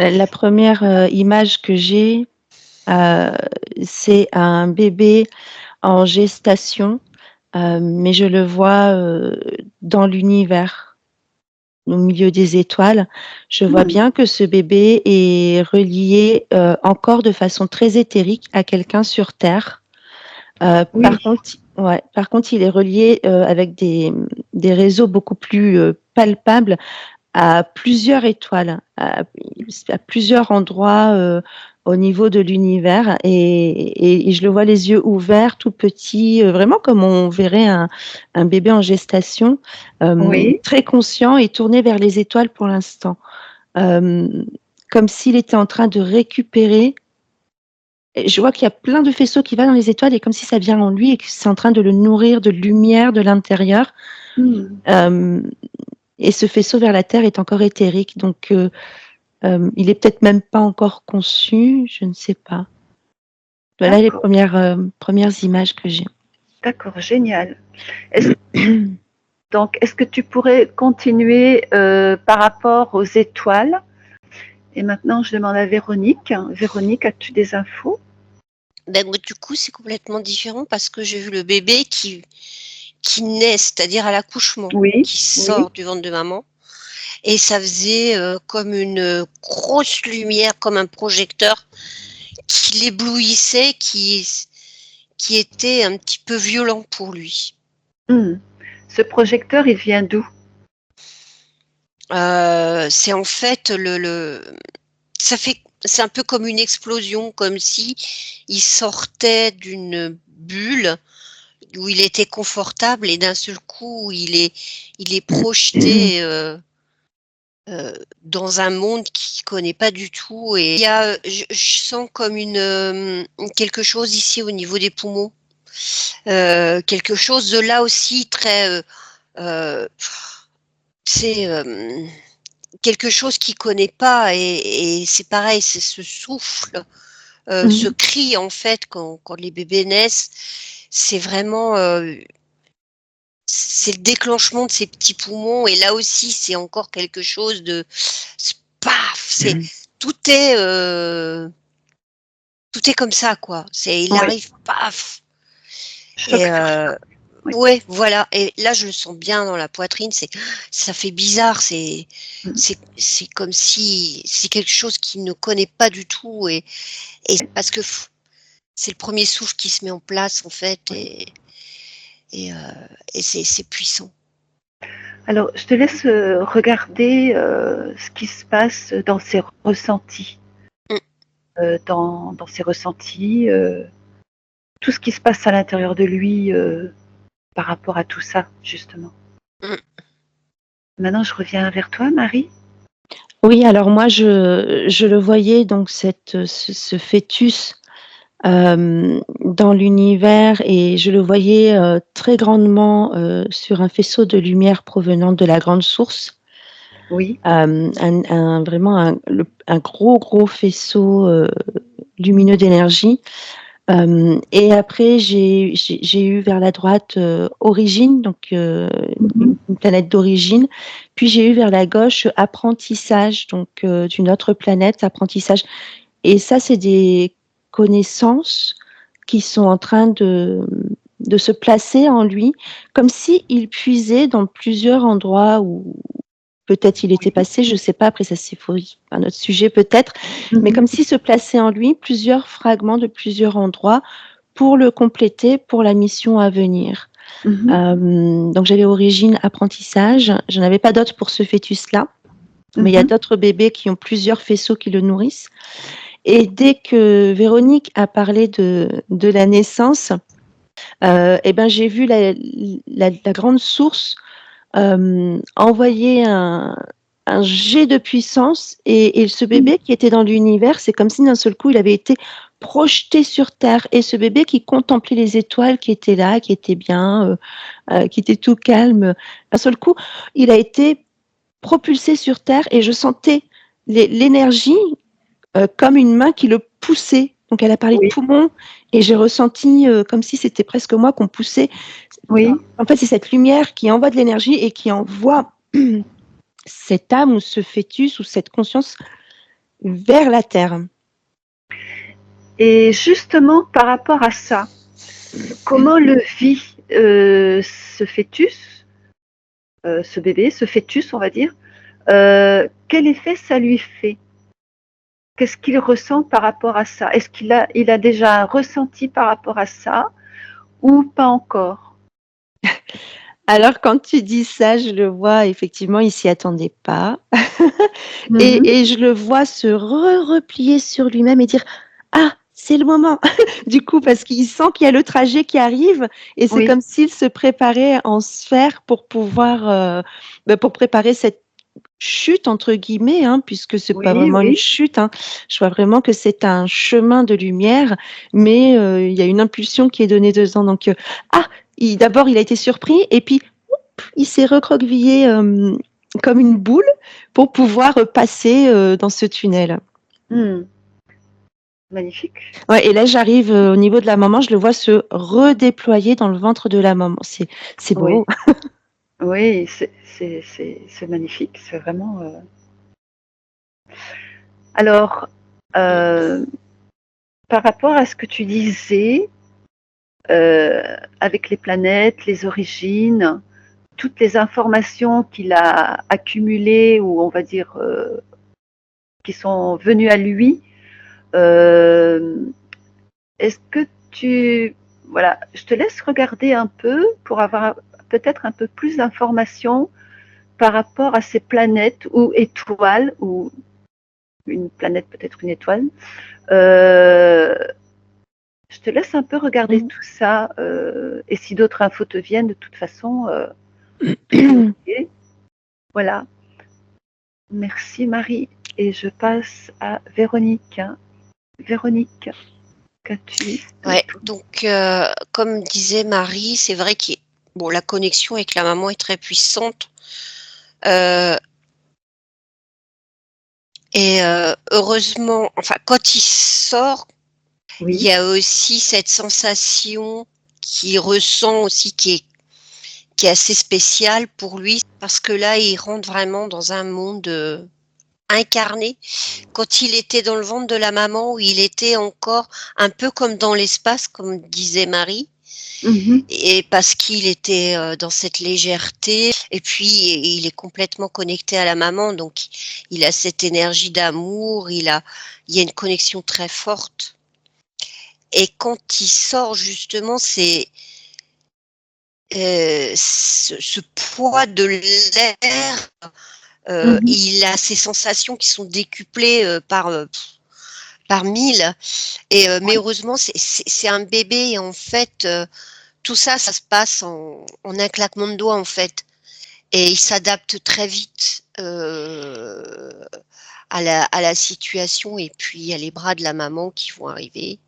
La première image que j'ai, euh, c'est un bébé en gestation, mais je le vois dans l'univers, au milieu des étoiles. Je vois Hmm. bien que ce bébé est relié encore de façon très éthérique à quelqu'un sur Terre. Oui. Par contre, il est relié avec des réseaux beaucoup plus palpables à plusieurs étoiles, à plusieurs endroits au niveau de l'univers. Et je le vois les yeux ouverts, tout petit, vraiment comme on verrait un bébé en gestation, Oui. très conscient et tourné vers les étoiles pour l'instant. Euh, Comme s'il était en train de récupérer. Je vois qu'il y a plein de faisceaux qui vont dans les étoiles et comme si ça vient en lui et que c'est en train de le nourrir de lumière de l'intérieur. Hmm. Euh, et ce faisceau vers la Terre est encore éthérique. Donc, il est peut-être même pas encore conçu, je ne sais pas. Voilà les D'accord. premières images que j'ai. D'accord. Génial. Est-ce, donc, est-ce que tu pourrais continuer par rapport aux étoiles? Et maintenant, je demande à Véronique. Véronique, as-tu des infos? Ben, moi, du coup, c'est complètement différent parce que j'ai vu le bébé qui naît, c'est-à-dire à l'accouchement, Oui. qui Oui. sort du ventre de maman. Et ça faisait comme une grosse lumière, comme un projecteur qui l'éblouissait, qui était un petit peu violent pour lui. Hmm. Ce projecteur, il vient d'où? C'est en fait c'est un peu comme une explosion, comme si il sortait d'une bulle où il était confortable et d'un seul coup il est projeté dans un monde qu'il connaît pas du tout et il y a je sens comme une quelque chose ici au niveau des poumons, quelque chose de là aussi très euh, c'est quelque chose qu'il connaît pas et c'est pareil, c'est ce souffle, ce Hmm. cri en fait quand les bébés naissent, c'est vraiment c'est le déclenchement de ces petits poumons et là aussi c'est encore quelque chose de paf, c'est tout est tout est comme ça quoi. C'est il Oui. arrive paf Choc et sur choc. Oui. ouais voilà et là je le sens bien dans la poitrine. C'est ça fait bizarre. Hmm. C'est comme si c'est quelque chose qu'il ne connaît pas du tout et parce que c'est le premier souffle qui se met en place en fait et, euh, et c'est puissant. Alors, je te laisse regarder ce qui se passe dans ses ressentis. Mm, Dans ses ressentis, tout ce qui se passe à l'intérieur de lui par rapport à tout ça, justement. mm. Maintenant, je reviens vers toi, Marie. Oui, alors moi, je le voyais, donc ce fœtus dans l'univers et je le voyais très grandement sur un faisceau de lumière provenant de la grande source. Oui. Vraiment un gros faisceau lumineux d'énergie. Et après, j'ai eu vers la droite Origine, donc Mhm. une planète d'origine. Puis j'ai eu vers la gauche Apprentissage, donc d'une autre planète, Apprentissage. Et ça, c'est des connaissances qui sont en train de se placer en lui, comme s'il puisait dans plusieurs endroits où peut-être il était Oui. passé, je ne sais pas, après ça c'est un autre sujet peut-être, mais Mhm. comme s'il se plaçait en lui plusieurs fragments de plusieurs endroits pour le compléter pour la mission à venir. Mhm. Donc j'avais origine apprentissage, je n'avais pas d'autres pour ce fœtus-là, mais il y a Mhm. d'autres bébés qui ont plusieurs faisceaux qui le nourrissent. Et dès que Véronique a parlé de la naissance, eh ben, j'ai vu la grande source envoyer un jet de puissance et ce bébé qui était dans l'univers, c'est comme si d'un seul coup il avait été projeté sur Terre et ce bébé qui contemplait les étoiles qui étaient là, qui étaient bien, qui était tout calme, d'un seul coup il a été propulsé sur Terre et je sentais l'énergie comme une main qui le poussait. Donc elle a parlé de Oui. poumons et j'ai ressenti comme si c'était presque moi qu'on poussait. Oui. En fait, c'est cette lumière qui envoie de l'énergie et qui envoie cette âme ou ce fœtus ou cette conscience vers la terre. Et justement, par rapport à ça, comment le vit ce fœtus, ce bébé, ce fœtus, on va dire, quel effet ça lui fait? Qu'est-ce qu'il ressent par rapport à ça? Est-ce qu'il a déjà un ressenti par rapport à ça ou pas encore? Alors quand tu dis ça, je le vois effectivement, il s'y attendait pas Mhm. et je le vois se replier sur lui-même et dire: «Ah, c'est le moment!» Du coup, parce qu'il sent qu'il y a le trajet qui arrive et c'est Oui, comme s'il se préparait en sphère pour pouvoir, pour préparer cette «chute» entre guillemets, hein, puisque c'est pas oui, vraiment une oui, chute, hein. Je vois vraiment que c'est un chemin de lumière, mais il y a une impulsion qui est donnée dedans donc ah! D'abord il a été surpris et puis il s'est recroquevillé, comme une boule pour pouvoir, passer, dans ce tunnel. Hmm. Magnifique. Ouais et là j'arrive, au niveau de la maman, je le vois se redéployer dans le ventre de la maman. C'est Oui, beau. oui, c'est magnifique, c'est vraiment. Alors, euh, par rapport à ce que tu disais, avec les planètes, les origines, toutes les informations qu'il a accumulées ou on va dire qui sont venues à lui, euh, est-ce que voilà, je te laisse regarder un peu pour avoir peut-être un peu plus d'informations par rapport à ces planètes ou étoiles, ou une planète peut-être une étoile. Euh, je te laisse un peu regarder Mmh. tout ça et si d'autres infos te viennent, de toute façon, tout est OK. Voilà. Merci Marie. Et je passe à Véronique. Véronique, qu'as-tu? Ouais, donc comme disait Marie, c'est vrai que bon, la connexion avec la maman est très puissante. euh, et heureusement, enfin, quand il sort, il Oui. y a aussi cette sensation qu'il ressent aussi qui est assez spéciale pour lui, parce que là, il rentre vraiment dans un monde incarné. Quand il était dans le ventre de la maman, où il était encore un peu comme dans l'espace, comme disait Marie, Mhm. et parce qu'il était dans cette légèreté, et puis il est complètement connecté à la maman, donc il a cette énergie d'amour, il y a une connexion très forte. Et quand il sort justement, c'est ce poids de l'air, Mhm. il a ces sensations qui sont décuplées par 1000. Et mais Oui. heureusement, c'est un bébé et en fait, tout ça, ça se passe en un claquement de doigts en fait. Et il s'adapte très vite à la situation, et puis il y a les bras de la maman qui vont arriver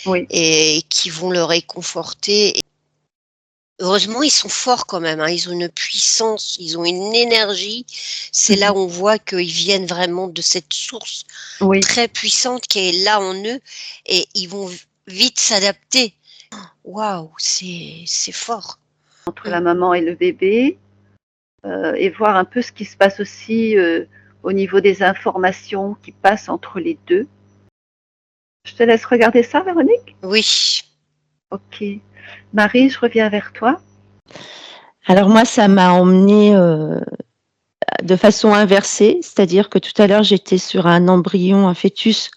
Oui. et qui vont le réconforter. Heureusement, ils sont forts quand même, hein. Ils ont une puissance, ils ont une énergie. C'est là Mhm. où on voit qu'ils viennent vraiment de cette source Oui. très puissante qui est là en eux, et ils vont vite s'adapter. Waouh, c'est fort. Entre Mm. la maman et le bébé, et voir un peu ce qui se passe aussi au niveau des informations qui passent entre les deux. Je te laisse regarder ça, Véronique? Oui. Ok. Marie, je reviens vers toi. Alors moi, ça m'a emmenée, de façon inversée, c'est-à-dire que tout à l'heure, j'étais sur un embryon, un fœtus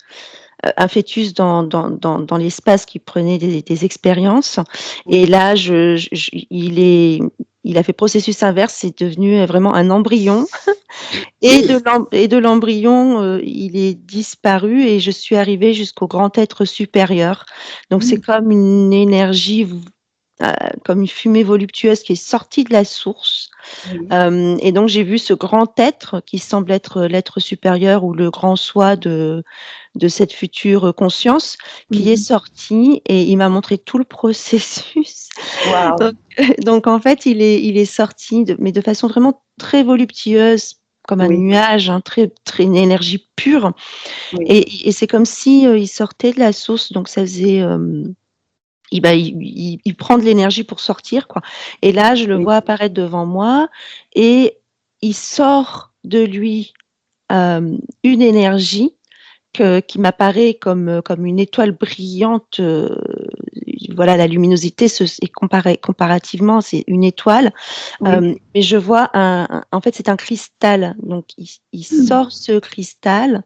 dans l'espace qui prenait des expériences et Oui. là il a fait processus inverse, c'est devenu vraiment un embryon et de l'embryon, il est disparu et je suis arrivée jusqu'au grand être supérieur. Donc c'est Mm. comme une énergie comme une fumée voluptueuse qui est sortie de la source. Oui. Et donc j'ai vu ce grand être qui semble être l'être supérieur ou le grand soi de cette future conscience qui est Mhm. sorti et il m'a montré tout le processus. Waouh. Donc, donc en fait, il est sorti, mais de façon vraiment très voluptueuse, comme un Oui. nuage, hein, très une énergie pure. Oui. Et c'est comme si il sortait de la source, donc ça faisait. Il prend de l'énergie pour sortir, quoi. Et là, je le Oui. vois apparaître devant moi et il sort de lui une énergie. qui m'apparaît comme une étoile brillante. Voilà, la luminosité est comparativement, c'est une étoile. Oui. Mais je vois en fait, c'est un cristal. Donc, il sort ce cristal.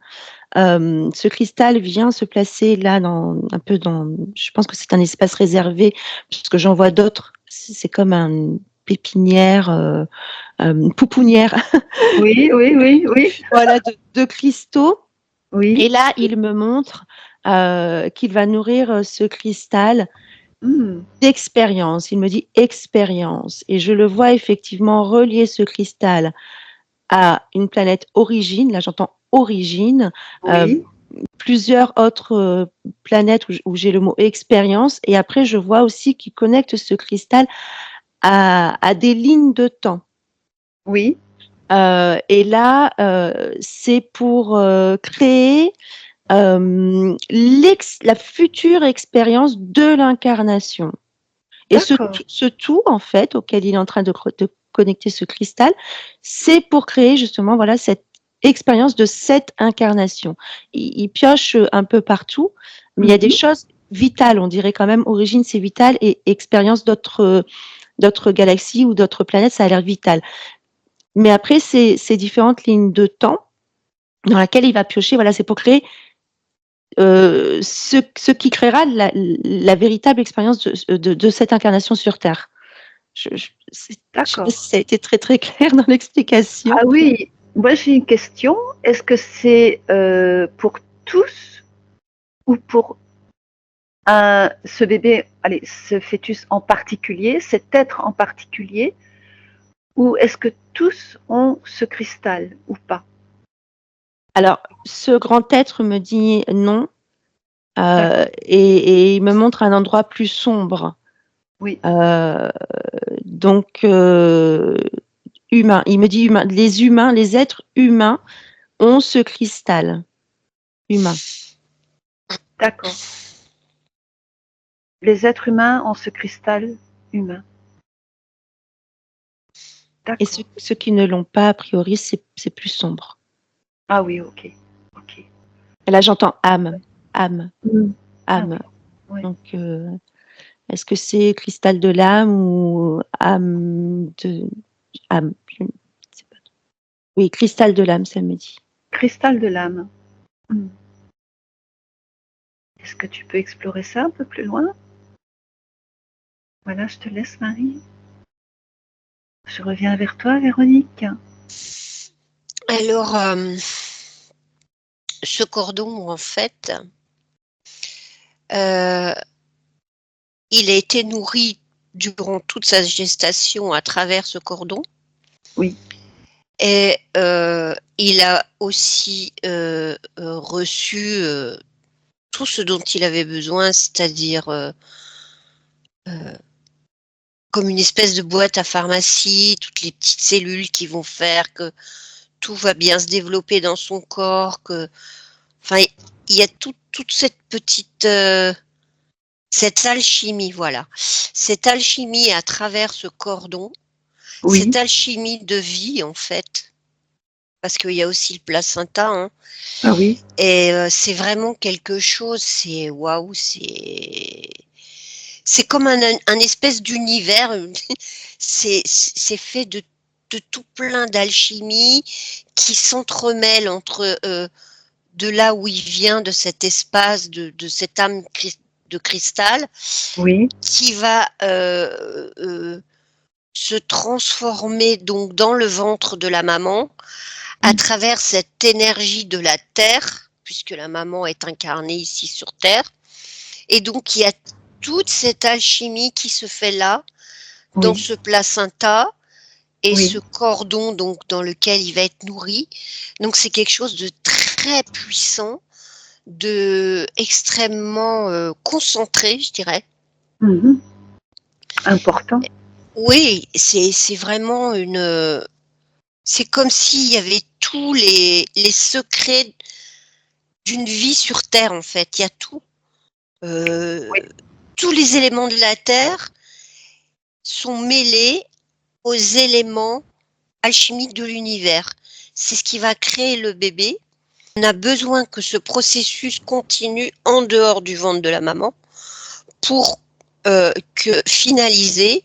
Ce cristal vient se placer là, je pense que c'est un espace réservé, puisque j'en vois d'autres. C'est comme une pépinière, une pouponnière, Oui, oui, oui, oui, voilà, de cristaux. Et oui. là, il me montre qu'il va nourrir ce cristal Hmm. d'expérience. Il me dit expérience. Et je le vois effectivement relier ce cristal à une planète origine. Là, j'entends origine. Euh, Oui, Plusieurs autres planètes où j'ai le mot expérience. Et après, je vois aussi qu'il connecte ce cristal à des lignes de temps. oui. Et là, c'est pour créer la future expérience de l'incarnation. Et D'accord. ce tout, en fait, auquel il est en train de connecter ce cristal, c'est pour créer justement voilà, cette expérience de cette incarnation. Il pioche un peu partout, mais il y a des Mhm. choses vitales, on dirait quand même, origine c'est vital, et expérience d'autres galaxies ou d'autres planètes, ça a l'air vital. Mais après, ces différentes lignes de temps dans lesquelles il va piocher, voilà, c'est pour créer ce qui créera la véritable expérience de cette incarnation sur Terre. Je sais pas D'accord. si ça a été très très clair dans l'explication. Ah oui, moi j'ai une question. Est-ce que c'est pour tous ou pour ce bébé, allez, ce fœtus en particulier, cet être en particulier, ou est-ce que tous ont ce cristal ou pas? Alors, ce grand être me dit non, D'accord. et il me montre un endroit plus sombre. Oui, Euh, donc, humain. Il me dit humain. Les humains, les êtres humains ont ce cristal humain. d'accord. Les êtres humains ont ce cristal humain. Et D'accord. ceux qui ne l'ont pas, a priori, c'est plus sombre. Ah oui, ok. Ok. Et là, j'entends âme, âme, Mm. Ah âme. oui. Oui. Donc, est-ce que c'est cristal de l'âme ou âme? Je ne sais pas. Oui, cristal de l'âme, ça me dit. Cristal de l'âme. Mm. Est-ce que tu peux explorer ça un peu plus loin? Voilà, je te laisse, Marie. Je reviens vers toi, Véronique. Alors, ce cordon, en fait, euh, il a été nourri durant toute sa gestation à travers ce cordon. Oui. Et il a aussi reçu tout ce dont il avait besoin, c'est-à-dire comme une espèce de boîte à pharmacie, toutes les petites cellules qui vont faire que tout va bien se développer dans son corps, enfin, il y a toute cette petite, cette alchimie, voilà. Cette alchimie à travers ce cordon, cette Oui. alchimie de vie, en fait, parce qu'il y a aussi le placenta, hein. Ah oui. Et c'est vraiment quelque chose, c'est waouh, c'est comme un espèce d'univers. C'est fait de tout plein d'alchimie qui s'entremêle entre de là où il vient, de cet espace, de cette âme de cristal, Oui. qui va se transformer donc dans le ventre de la maman à Mm. travers cette énergie de la terre, puisque la maman est incarnée ici sur terre. Et donc il y a toute cette alchimie qui se fait là, dans Oui. ce placenta et ce Oui. cordon donc dans lequel il va être nourri. Donc c'est quelque chose de très puissant, de extrêmement concentré, je dirais. Mhm. Important. Oui, c'est vraiment une. C'est comme s'il y avait tous les secrets d'une vie sur Terre, en fait. Il y a tout. Oui. Euh, tous les éléments de la Terre sont mêlés aux éléments alchimiques de l'univers. C'est ce qui va créer le bébé. On a besoin que ce processus continue en dehors du ventre de la maman pour que finaliser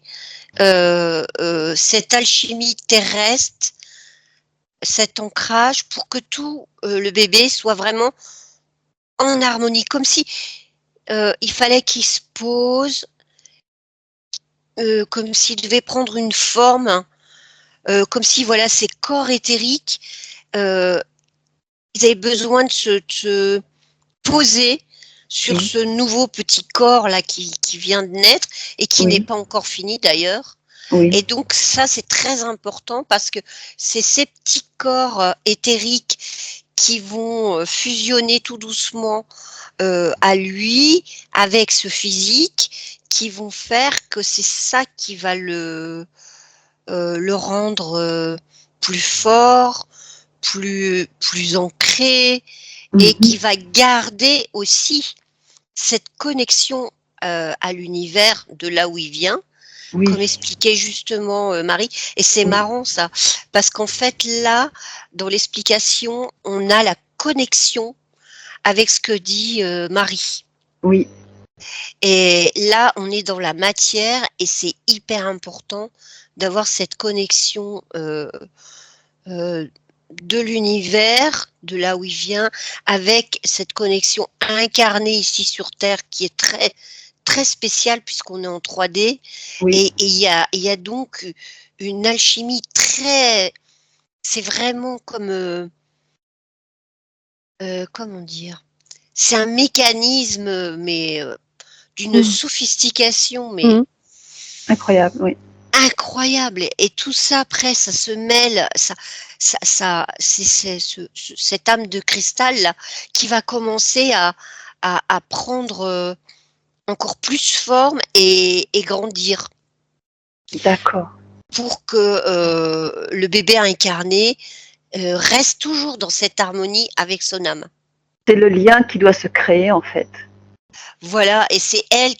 cette alchimie terrestre, cet ancrage pour que tout le bébé soit vraiment en harmonie, comme si il fallait qu'il se pose, comme s'il devait prendre une forme, comme si voilà ces corps éthériques, ils avaient besoin de se poser sur Oui, ce nouveau petit corps là qui vient de naître et qui n'est oui, pas encore fini d'ailleurs. oui, Et donc ça c'est très important parce que c'est ces petits corps éthériques qui vont fusionner tout doucement à lui avec ce physique qui vont faire que c'est ça qui va le rendre plus fort, plus ancré et mhm, qui va garder aussi cette connexion à l'univers de là où il vient, oui, comme expliquait justement Marie. Et c'est oui, marrant ça, parce qu'en fait là, dans l'explication, on a la connexion avec ce que dit Marie. oui, Et là, on est dans la matière et c'est hyper important d'avoir cette connexion de l'univers, de là où il vient, avec cette connexion incarnée ici sur Terre qui est très très spéciale puisqu'on est en 3D oui. et il y a donc une alchimie très, c'est vraiment comme comment dire, c'est un mécanisme mais d'une Mhm. sophistication mais Mmh. Incroyable, oui. incroyable et tout ça après ça se mêle, c'est cette âme de cristal là qui va commencer à prendre encore plus forme et grandir D'accord. pour que le bébé incarné reste toujours dans cette harmonie avec son âme. C'est le lien qui doit se créer, en fait. Voilà, et c'est elle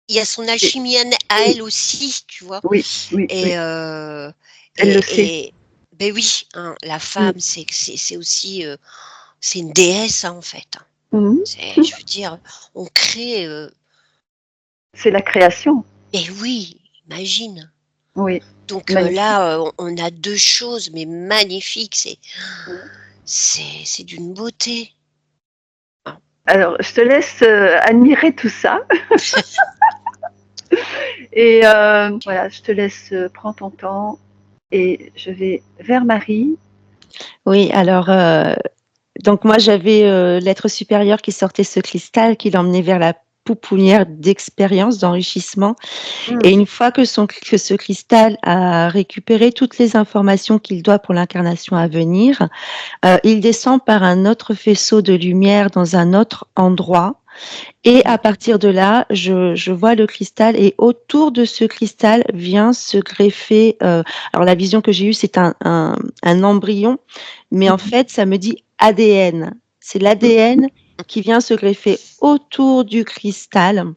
il y a son Et- alchimie à oui, elle aussi, tu vois. oui, oui, Et, oui. euh, Elle le sait. ben oui, hein, la Mm. femme, c'est aussi, c'est une déesse, hein, en fait. Hein. Mhm. Je veux dire, on crée, C'est la création. et oui, imagine. Oui, Donc magnifique. là, on a deux choses, mais magnifiques. Mhm. C'est d'une beauté. Hein. Alors, je te laisse admirer tout ça. Et voilà, je te laisse prendre ton temps. Et je vais vers Marie. Oui, alors, donc moi j'avais, l'être supérieur qui sortait ce cristal, qui l'emmenait vers la pouponnière d'expérience, d'enrichissement. Et Mm. une fois que ce cristal a récupéré toutes les informations qu'il doit pour l'incarnation à venir, il descend par un autre faisceau de lumière dans un autre endroit. Et à partir de là, je vois le cristal et autour de ce cristal vient se greffer, alors la vision que j'ai eue, c'est un embryon, mais en Mhm. fait, ça me dit ADN. C'est l'ADN qui vient se greffer autour du cristal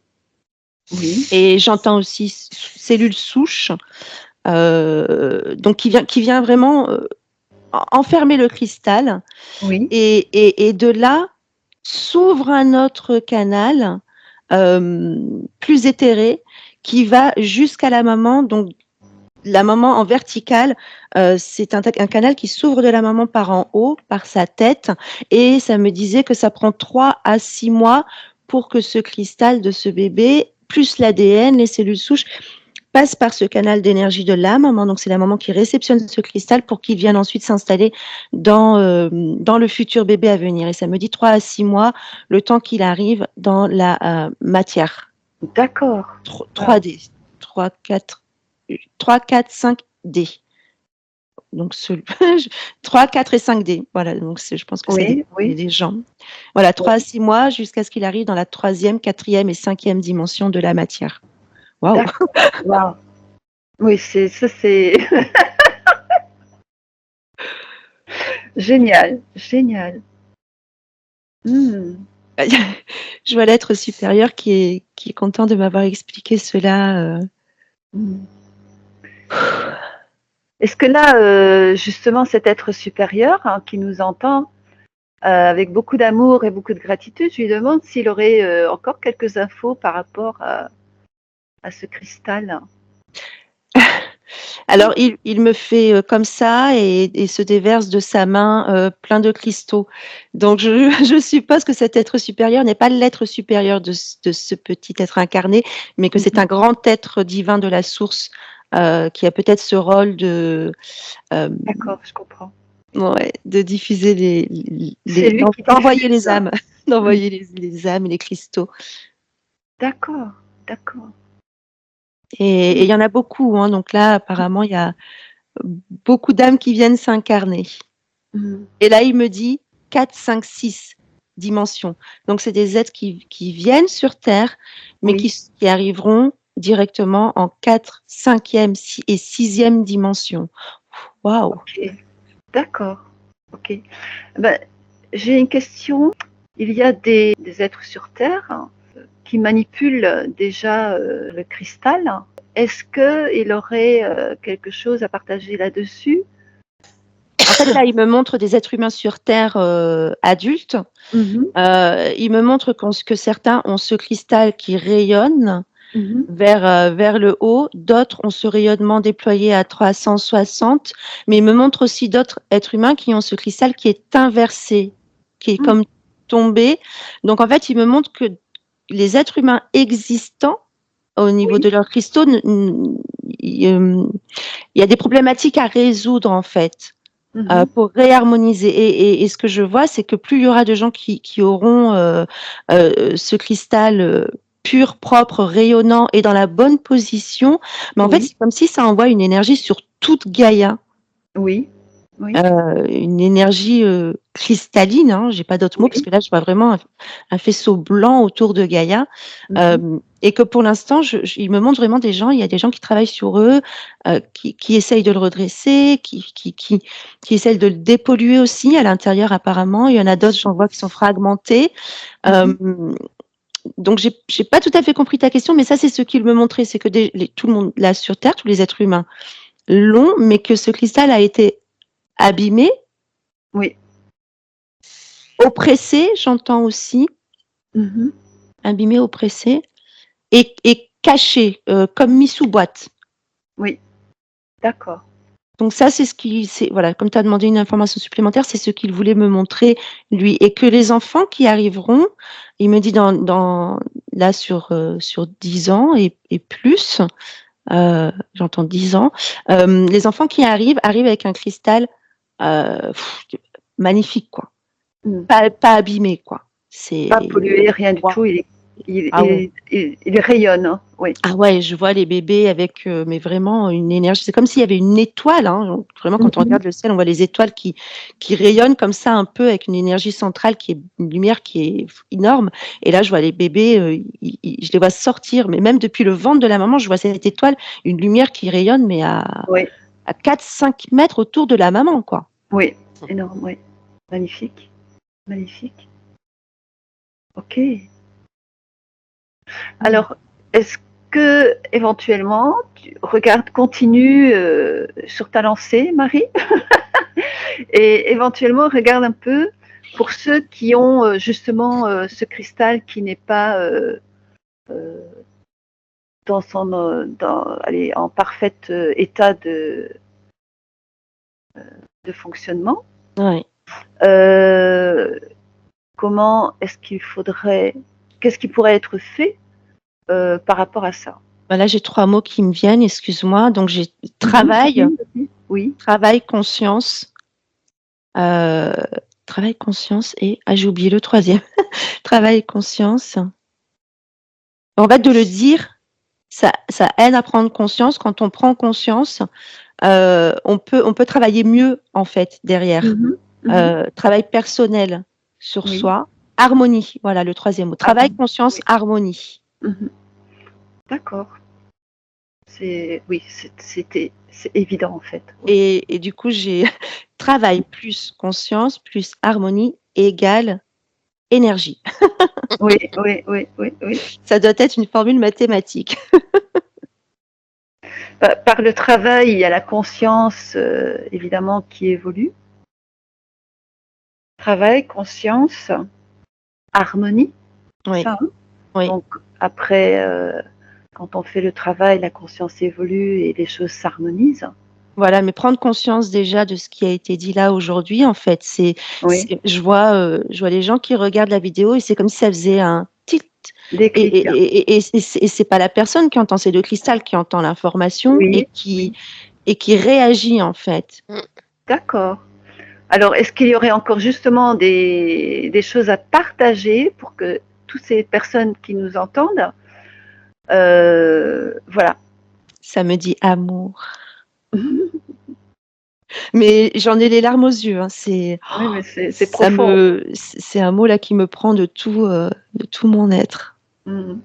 Oui, et j'entends aussi cellules souches, donc qui vient vraiment enfermer le cristal oui, et de là s'ouvre un autre canal plus éthéré qui va jusqu'à la maman. Donc la maman en verticale, c'est un canal qui s'ouvre de la maman par en haut, par sa tête, et ça me disait que ça prend 3 à 6 mois pour que ce cristal de ce bébé, plus l'ADN, les cellules souches, passe par ce canal d'énergie de la maman. Donc c'est la maman qui réceptionne ce cristal pour qu'il vienne ensuite s'installer dans le futur bébé à venir. Et ça me dit 3 à 6 mois, le temps qu'il arrive dans la matière. d'accord. Wow. 3D, 3, 4, 3, 4, 5D. Donc, 3, 4 et 5D. Voilà, donc je pense que ça dépend Oui, oui, des gens. Voilà, 3 à oui. 6 mois jusqu'à ce qu'il arrive dans la troisième, quatrième et cinquième dimension de la matière. Waouh! D'accord. Wow. Oui, c'est génial, génial. Mm. Je vois l'être supérieur qui est content de m'avoir expliqué cela. Mm. Est-ce que là, justement, cet être supérieur qui nous entend avec beaucoup d'amour et beaucoup de gratitude, je lui demande s'il aurait encore quelques infos par rapport à ce cristal. Alors, il me fait comme ça et se déverse de sa main plein de cristaux. Donc, je suppose que cet être supérieur n'est pas l'être supérieur de ce petit être incarné, mais que c'est un grand être divin de la source qui a peut-être ce rôle de, D'accord, je comprends. ouais, de diffuser C'est lui qui d'envoyer diffuse. les âmes, d'envoyer les âmes et les cristaux. D'accord, d'accord. Et il y en a beaucoup, hein, donc là, apparemment, il y a beaucoup d'âmes qui viennent s'incarner. Et là, il me dit 4, 5, 6 dimensions. Donc, c'est des êtres qui viennent sur Terre, mais Oui. qui arriveront directement en 4, 5e et 6e dimension. Waouh! Ok, d'accord. Ok. Ben, j'ai une question. Il y a des êtres sur Terre qui manipulent déjà le cristal. Est-ce qu'il aurait quelque chose à partager là-dessus? En fait, là, il me montre des êtres humains sur Terre adultes. Il me montre que certains ont ce cristal qui rayonne vers le haut, d'autres ont ce rayonnement déployé à 360, mais il me montre aussi d'autres êtres humains qui ont ce cristal qui est inversé, qui est comme tombé. Donc, en fait, il me montre que les êtres humains existants au niveau de leurs cristaux, il y a des problématiques à résoudre, en fait. Pour réharmoniser. Et ce que je vois, c'est que plus il y aura de gens qui auront ce cristal pur, propre, rayonnant et dans la bonne position, mais en fait, c'est comme si ça envoie une énergie sur toute Gaïa. Oui, oui. Une énergie cristalline, hein, j'ai pas d'autre mot, parce que là, je vois vraiment un faisceau blanc autour de Gaïa. Et que pour l'instant, il me montre vraiment des gens, il y a des gens qui travaillent sur eux, qui essayent de le redresser, qui essayent de le dépolluer aussi à l'intérieur apparemment. Il y en a d'autres, j'en vois, qui sont fragmentés. Donc, j'ai pas tout à fait compris ta question, mais ça, c'est ce qu'il me montrait, c'est que tout le monde là sur Terre, tous les êtres humains l'ont, mais que ce cristal a été abîmé. Oui. Oppressé, j'entends aussi. Abîmé, oppressé. Et caché, comme mis sous boîte. Oui, d'accord. Donc ça, c'est voilà, comme tu as demandé une information supplémentaire, c'est ce qu'il voulait me montrer, lui. Et que les enfants qui arriveront, il me dit là sur 10 ans et plus, j'entends 10 ans, les enfants qui arrivent avec un cristal magnifique, quoi. Pas abîmé, quoi. Pas pollué, rien du tout. Il rayonne, hein. Oui. Ah ouais, je vois les bébés avec, mais vraiment une énergie. C'est comme s'il y avait une étoile, hein. Vraiment, quand on regarde le ciel, on voit les étoiles qui rayonnent comme ça un peu avec une énergie centrale qui est une lumière qui est énorme. Et là, je vois les bébés, je les vois sortir, mais même depuis le ventre de la maman, je vois cette étoile, une lumière qui rayonne, mais à 4-5 mètres autour de la maman, quoi. Oui, énorme, oui. Magnifique, magnifique. Ok. Alors, est-ce que éventuellement tu continue sur ta lancée, Marie, et éventuellement regarde un peu pour ceux qui ont justement ce cristal qui n'est pas en parfait état de fonctionnement. Ouais. Comment est-ce qu'il faudrait, qu'est-ce qui pourrait être fait par rapport à ça? Là, j'ai 3 mots qui me viennent, excuse-moi. Donc, j'ai travail, oui. Travail, conscience, travail, conscience et j'ai oublié le 3e. Travail, conscience. En fait, de le dire, ça aide à prendre conscience. Quand on prend conscience, on peut travailler mieux, en fait, derrière. Travail personnel sur soi. Harmonie, voilà le 3e mot. Travail, conscience, harmonie. D'accord. C'est évident, en fait. Et du coup, j'ai travail plus conscience plus harmonie égale énergie. Oui. Ça doit être une formule mathématique. Par le travail, il y a la conscience, évidemment, qui évolue. Travail, conscience, harmonie, Oui, ça, hein. oui. Donc après, quand on fait le travail, la conscience évolue et les choses s'harmonisent. Voilà, mais prendre conscience déjà de ce qui a été dit là aujourd'hui, en fait, Oui, je vois les gens qui regardent la vidéo et c'est comme si ça faisait un tilt. déclic. Et c'est pas la personne qui entend, c'est le cristal qui entend l'information Oui, et qui réagit, en fait. d'accord. Alors, est-ce qu'il y aurait encore justement des choses à partager pour que toutes ces personnes qui nous entendent, voilà. Ça me dit amour. Mais j'en ai les larmes aux yeux, hein. Oui, mais c'est profond. C'est un mot là qui me prend de tout mon être. Mhm.